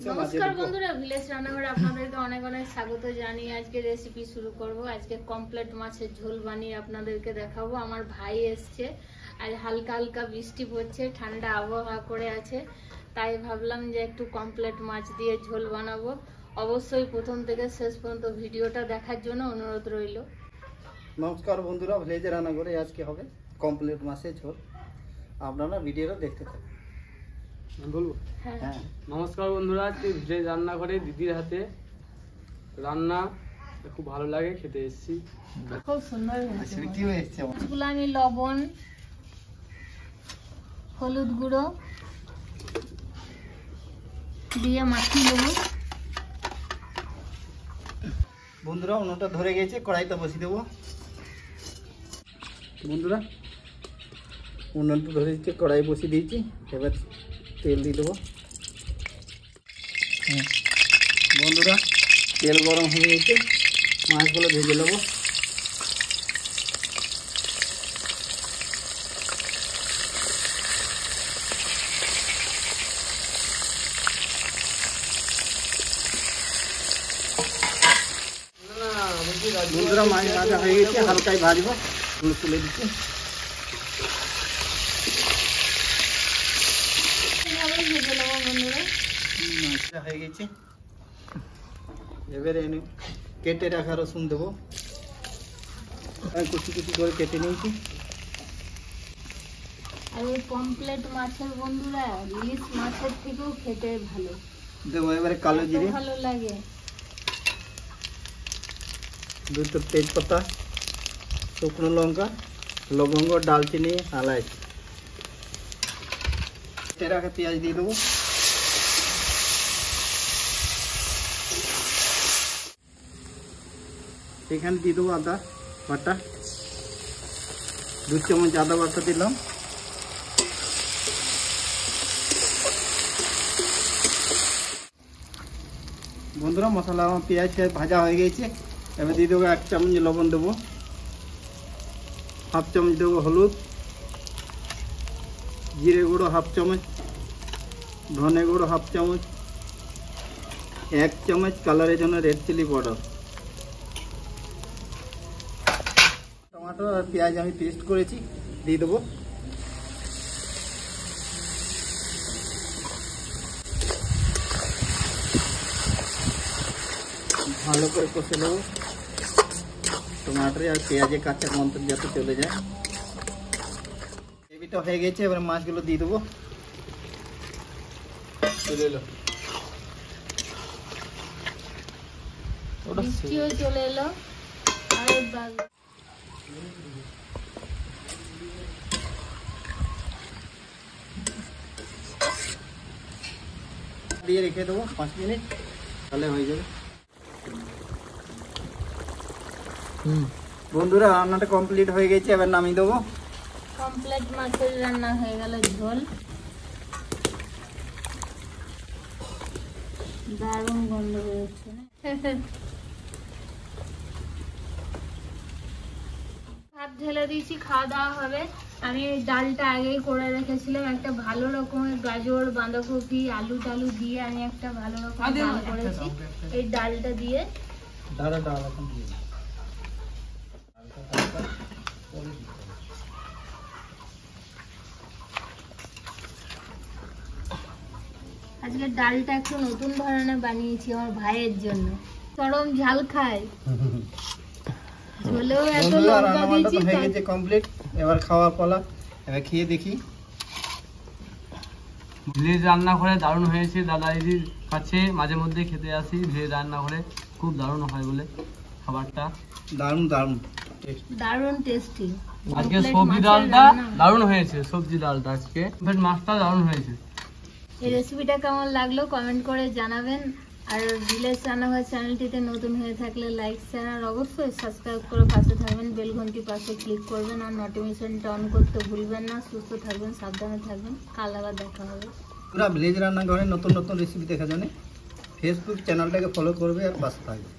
নমস্কার বন্ধুরা, ভিলেজ রান্নাঘরে আপনাদেরকে অনেক অনেক স্বাগত জানিয়ে আজকে রেসিপি শুরু করব। আজকে কমপ্লিট মাছের ঝোল বানিয়ে আপনাদেরকে দেখাবো। আমার ভাই এসছে, আর হালকা হালকা বৃষ্টি পড়ছে, ঠান্ডা আবহাওয়া করে আছে, তাই ভাবলাম যে একটু কমপ্লিট মাছ দিয়ে ঝোল বানাবো। অবশ্যই প্রথম থেকে শেষ পর্যন্ত ভিডিওটা দেখার জন্য অনুরোধ রইল। নমস্কার বন্ধুরা, ভিলেজ রান্নাঘরে আজকে হবে কমপ্লিট মাছের ঝোল। আপনারা ভিডিওটা দেখতে থাকুন। বলবো? হ্যাঁ, নমস্কার বন্ধুরা, আজকে ভিলেজ রান্নাঘরে দিদির হাতে রান্না খুব ভালো লাগে, খেতে এসেছি। খুব সুন্দর হয়েছে। কি হয়েছে? মাছগুলো আমি লবণ, হলুদ গুঁড়ো দিয়ে মাখিয়ে দেবো। বন্ধুরা উনুনটা ধরে গেছে, কড়াইটা বসিয়ে দেবো। বন্ধুরা উনুনটা ধরে দিচ্ছে, কড়াই বসিয়ে দিয়েছি। এবার তেল দিয়ে দেবো। বন্ধুরা তেল গরম হয়ে গেছে, মাছগুলো ভেজে নেবো। বন্ধুরা মাছ ভাজা হয়ে গেছে, হালকাই ভাজবো, তুলে দিচ্ছি। মাছটা হয়ে গেছে, এবারে কেটে রাখা রসুন দেবো। কুচি কুচি করে কেটে নিয়েছি। আর এই পমপ্লেট মাছের বন্ধুরা ইলিশ মাছের থেকেও খেতে ভালো দেবো। এবারে কালো জিরে, ভালো লাগে, দুটো তেজপাতা, শুকনো লঙ্কা, লবঙ্গ, ডালচিনি, এলাচ, কেটে রাখা পেঁয়াজ দিয়ে দেবো। এখানে দিয়ে দেবো আদা বাটা, 2 চামচ আদা বাটা দিলাম। বন্ধুরা মশলা আমার পেঁয়াজ ভাজা হয়ে গেছে, এবার দিয়ে দেবো 1 চামচ লবণ দেবো, 1/2 চামচ দেবো হলুদ, জিরে গুঁড়ো 1/2 চামচ, ধনে গুঁড়ো 1/2 চামচ, 1 চামচ কালারের জন্য রেড চিলি পাউডার। টমেটো আর পেঁয়াজ আমি পেস্ট করেছি, দিয়ে দেবো। ভালো করে কষে নেবো, টমাটো আর পেঁয়াজের কাঁচা গন্ধ যাতে চলে যায়। গ্রেভিটা হয়ে গেছে, এবার মাছগুলো দিয়ে দেবো। বৃষ্টিও চলে এলো। দিয়ে রেখে দেবো 5 মিনিট, তাহলে হয়ে যাবে। বন্ধুরা রান্নাটা কমপ্লিট হয়ে গেছে, এবার নামিয়ে দেবো। কমপ্লিট মাছের রান্না হয়ে গেল ঝোল। দারুণ গন্ধ বেরোচ্ছে না? ভাত ঢেলে দিয়েছি, খাওয়া দাওয়া হবে। আমি ডালটা আগেই করে রেখেছিলাম, একটা ভালো রকমের গাজর, বাঁধাকপি, আলু টালু দিয়ে আমি একটা ভালো রকম ডাল করেছি। এই ডালটা দিয়ে আজকে ডালটা একটু নতুন ধরনের বানিয়েছি আমার ভাইয়ের জন্য। চরম ঝাল খায়, ঝোলেও এত লঙ্কা দিয়েছি। হয়ে গেছে কমপ্লিট, এবার খাওয়ার পালা, এবার খেয়ে দেখি। ভিলেজ রান্নাঘরে দারুণ হয়েছে। দাদা দিদির কাছে মাঝে মধ্যে খেতে আসি, ভিলেজ রান্নাঘরে খুব দারুণ হয় বলে খাবারটা। দারুণ দারুণ দারুণ টেস্টি। আজকে সবজি ডালটা দারুণ হয়েছে, সবজি ডালটা আজকে মাছটা দারুণ হয়েছে। এই রেসিপিটা কেমন লাগলো কমেন্ট করে জানাবেন। আর ভিলেজ রান্নাঘর চ্যানেলটিতে নতুন হয়ে থাকলে লাইক, শেয়ার আর অবশ্যই সাবস্ক্রাইব করে পাশে থাকবেন। বেল ঘন্টি পাশে ক্লিক করবেন আর নোটিফিকেশনটা অন করতে ভুলবেন না। সুস্থ থাকবেন, সাবধানে থাকবেন। কাল আবার দেখা হবে। পুরো ভিলেজ রান্নাঘরে নতুন নতুন রেসিপি দেখার জন্য ফেসবুক চ্যানেলটাকে ফলো করবে আর পাশে থাকবে।